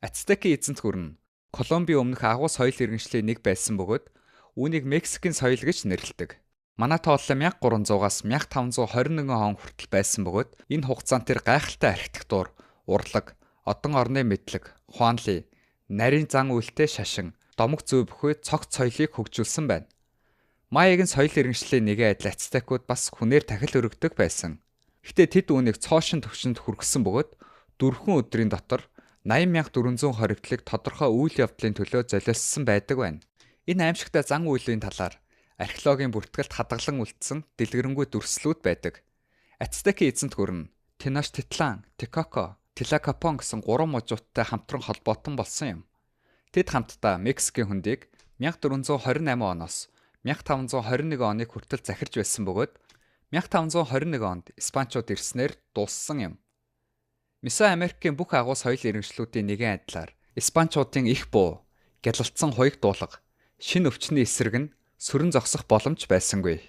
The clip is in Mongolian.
Ацтекийн эзэнт гүрэн Колумби өмнөх агуу соёл иргэншлийн нэг байсан бөгөөд үүнийг Мексикийн соёл гэж нэрлэдэг. Манай тооллоо 1300-аас 1521 он хүртэл байсан бөгөөд энэ хугацаанд тэр гайхалтай архитектур, урлаг, одон орны мэдлэг, хуанли, нарийн зан үйлтэй шашин, домог зүй бүхий цогц соёлыг хөгжүүлсэн байна. Маягийн соёл иргэншлийн нэгэн адил ацтекууд бас хүнээр тахил өргөдөг байсан. Гэхдээ тэд үүнийг цоошин төвшөнд хүргэсэн бөгөөд 4 өдрийн дотор 80,420 хоригдлыг тодорхой үйл явдлын төлөө золиоссон байдаг байна. Энэ аимшигтай зан үйлийн талаар археологийн бүртгэлд хадгалан үлдсэн дэлгэрэнгүй дүрслэлүүд байдаг. Ацтекийн эзэнт гүрэн Теночтитлан, Текоко, Тлакапон гэсэн 3 мужуудтай хамтран холбоотон болсон юм. Тэд хамтдаа Мексикийн хөндийг 1428 оноос 1521 оныг хүртэл захирж байсан бөгөөд 1521 онд Испаничууд ирснээр дууссан юм. Месо Америкийн бүх агуу соёл иргэншлүүдийн нэгэн адилаар Испаничуудын их буу, гялалцсан хуйг дуулга, шинэ өвчний эсрэг нь сүрэн зогсох боломж байсангүй.